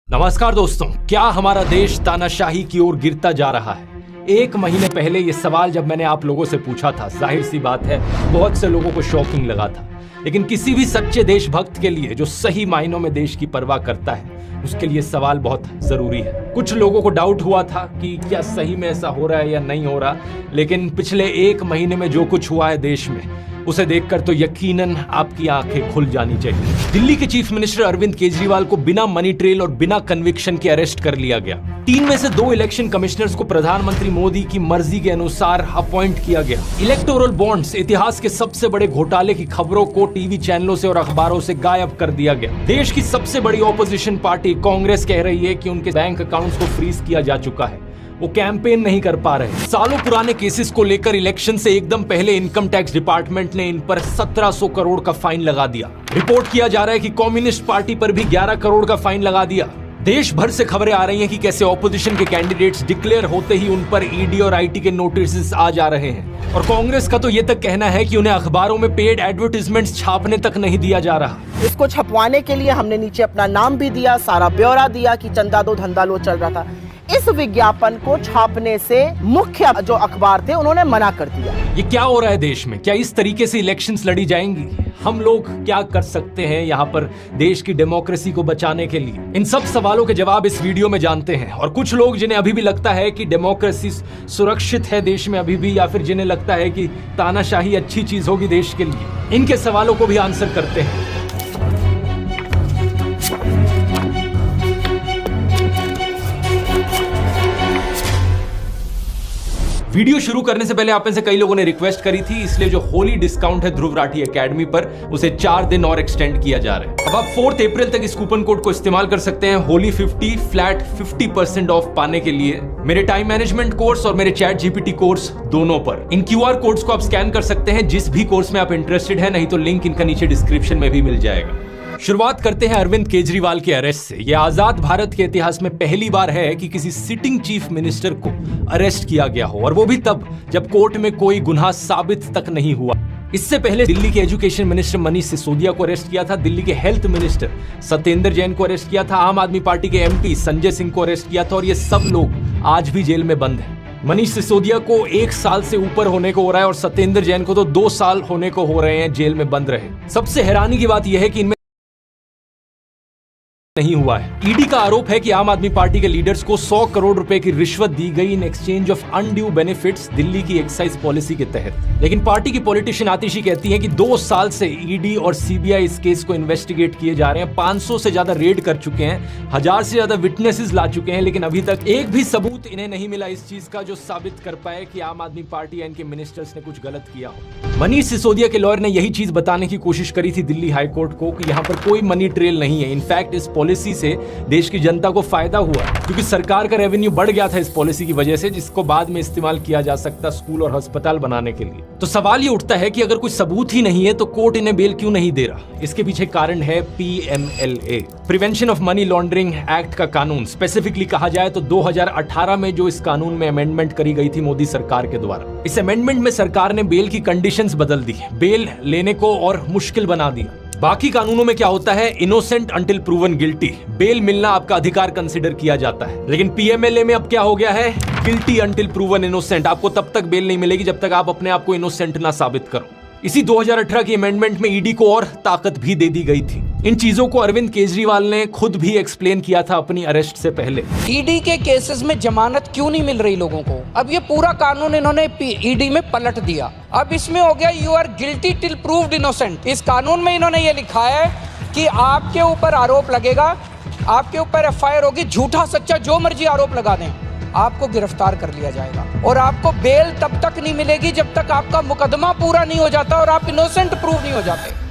नमस्कार दोस्तों, क्या हमारा देश तानाशाही की ओर गिरता जा रहा है? एक महीने पहले ये सवाल जब मैंने आप लोगों से पूछा था, जाहिर सी बात है बहुत से लोगों को शॉकिंग लगा था। लेकिन किसी भी सच्चे देशभक्त के लिए जो सही मायनों में देश की परवाह करता है, उसके लिए सवाल बहुत जरूरी है। कुछ लोगों को डाउट हुआ था कि क्या सही में ऐसा हो रहा है या नहीं हो रहा, लेकिन पिछले एक महीने में जो कुछ हुआ है देश में, उसे देखकर तो यकीनन आपकी आंखें खुल जानी चाहिए। दिल्ली के चीफ मिनिस्टर अरविंद केजरीवाल को बिना मनी ट्रेल और बिना कन्विक्शन के अरेस्ट कर लिया गया। 3 में से 2 इलेक्शन कमिश्नर्स को प्रधानमंत्री मोदी की मर्जी के अनुसार अपॉइंट किया गया। इलेक्टोरल बॉन्ड्स, इतिहास के सबसे बड़े घोटाले की खबरों को टीवी चैनलों से और अखबारों से गायब कर दिया गया। देश की सबसे बड़ी ऑपोजिशन पार्टी कांग्रेस कह रही है कि उनके बैंक अकाउंट्स को फ्रीज किया जा चुका है, वो कैंपेन नहीं कर पा रहे। सालों पुराने केसेस को लेकर इलेक्शन से एकदम पहले इनकम टैक्स डिपार्टमेंट ने इन पर 1700 करोड़ का फाइन लगा दिया। रिपोर्ट किया जा रहा है कि कम्युनिस्ट पार्टी पर भी 11 करोड़ का फाइन लगा दिया। देश भर से खबरें आ रही हैं कि कैसे ऑपोजिशन के कैंडिडेट्स डिक्लेयर होते ही उन पर ईडी और आईटी के नोटिस आ जा रहे हैं। और कांग्रेस का तो ये तक कहना है कि उन्हें अखबारों में पेड एडवर्टाइजमेंट्स छापने तक नहीं दिया जा रहा। इसको छपवाने के लिए हमने नीचे अपना नाम भी दिया, सारा ब्यौरा दिया कि चंदा दो धंधा लो चल रहा था। इस विज्ञापन को छापने से मुख्य जो अखबार थे उन्होंने मना कर दिया। ये क्या हो रहा है देश में? क्या इस तरीके से इलेक्शंस लड़ी जाएंगी? हम लोग क्या कर सकते हैं यहाँ पर देश की डेमोक्रेसी को बचाने के लिए? इन सब सवालों के जवाब इस वीडियो में जानते हैं। और कुछ लोग जिन्हें अभी भी लगता है कि डेमोक्रेसी सुरक्षित है देश में अभी भी, या फिर जिन्हें लगता है कि तानाशाही अच्छी चीज होगी देश के लिए, इनके सवालों को भी आंसर करते हैं। वीडियो शुरू करने से पहले आप में से कई लोगों ने रिक्वेस्ट करी थी, इसलिए जो होली डिस्काउंट है ध्रुव राठी एकेडमी पर, उसे 4 दिन और एक्सटेंड किया जा रहा है। अब आप 4 अप्रैल तक इस कूपन कोड को इस्तेमाल कर सकते हैं होली 50 फ्लैट 50% ऑफ पाने के लिए, मेरे टाइम मैनेजमेंट कोर्स और मेरे चैट जीपीटी कोर्स दोनों पर। इन QR कोड्स को आप स्कैन कर सकते हैं जिस भी कोर्स में आप इंटरेस्टेड है, नहीं तो लिंक इनका नीचे डिस्क्रिप्शन में भी मिल जाएगा। शुरुआत करते हैं अरविंद केजरीवाल के अरेस्ट से। यह आजाद भारत के इतिहास में पहली बार है कि किसी सिटिंग चीफ मिनिस्टर को अरेस्ट किया गया हो, और वो भी तब जब कोर्ट में कोई गुनाह साबित तक नहीं हुआ। इससे पहले दिल्ली के एजुकेशन मिनिस्टर मनीष सिसोदिया को अरेस्ट किया था, दिल्ली के हेल्थ मिनिस्टर सत्येंद्र जैन को अरेस्ट किया था, आम आदमी पार्टी के MP संजय सिंह को अरेस्ट किया था, और ये सब लोग आज भी जेल में बंद हैं। मनीष सिसोदिया को 1 साल से ऊपर होने को हो रहा है और सत्येंद्र जैन को तो 2 साल होने को हो रहे हैं जेल में बंद रहे। सबसे हैरानी की बात यह है कि इनमें नहीं हुआ है। ईडी का आरोप है कि आम आदमी पार्टी के लीडर्स को 100 करोड़ रुपए की रिश्वत दी गई in exchange of undue benefits Delhi की एक्साइज पॉलिसी के तहत। लेकिन पार्टी की पॉलिटिशियन आतिशी कहती है कि 2 साल से ईडी और CBI इस केस को इन्वेस्टिगेट किए जा रहे हैं, 500 से ज्यादा रेड कर चुके हैं, 1000 से ज्यादा विटनेसेस ला चुके हैं, लेकिन अभी तक एक भी सबूत इन्हें नहीं मिला इस चीज का जो साबित कर पाए कि आम आदमी पार्टी या इनके मिनिस्टर्स ने कुछ गलत किया हो। मनीष सिसोदिया के लॉयर ने यही चीज बताने की कोशिश करी थी दिल्ली हाईकोर्ट को कि यहाँ पर कोई मनी ट्रेल नहीं है। इनफैक्ट इस पॉलिसी से देश की जनता को फायदा हुआ क्योंकि सरकार का रेवेन्यू बढ़ गया था इस पॉलिसी की वजह से, जिसको बाद में इस्तेमाल किया जा सकता स्कूल और अस्पताल बनाने के लिए। तो सवाल ये उठता है कि अगर कोई सबूत ही नहीं है तो कोर्ट इन्हें बेल क्यों नहीं दे रहा? इसके पीछे कारण है PMLA, prevention of money laundering act का कानून। स्पेसिफिकली कहा जाए तो 2018 में जो इस कानून में अमेंडमेंट करी गई थी मोदी सरकार के द्वारा, इस अमेंडमेंट में सरकार ने बेल की कंडीशंस बदल दी, बेल लेने को और मुश्किल बना दिया। बाकी कानूनों में क्या होता है, innocent until proven guilty, bail मिलना आपका अधिकार कंसिडर किया जाता है। लेकिन PMLA में अब क्या हो गया है, गिल्टी अंटिल प्रूवन इनोसेंट, आपको तब तक बेल नहीं मिलेगी जब तक आप अपने आप को इनोसेंट ना साबित करो। इसी 2018 की अमेंडमेंट में ईडी को और ताकत भी दे दी गई थी। इन चीजों को अरविंद केजरीवाल ने खुद भी एक्सप्लेन किया था अपनी अरेस्ट से पहले। ईडी के केसेस में जमानत क्यों नहीं मिल रही लोगों को? अब ये पूरा कानून इन्होंने ईडी में पलट दिया। अब इसमें हो गया you are guilty till proved innocent. इस कानून में इन्होंने ये लिखा है कि आपके ऊपर आरोप लगेगा, आपके ऊपर FIR होगी, झूठा सच्चा जो मर्जी आरोप लगा दें, आपको गिरफ्तार कर लिया जाएगा और आपको बेल तब तक नहीं मिलेगी जब तक आपका मुकदमा पूरा नहीं हो जाता और आप इनोसेंट प्रूव नहीं हो जाते।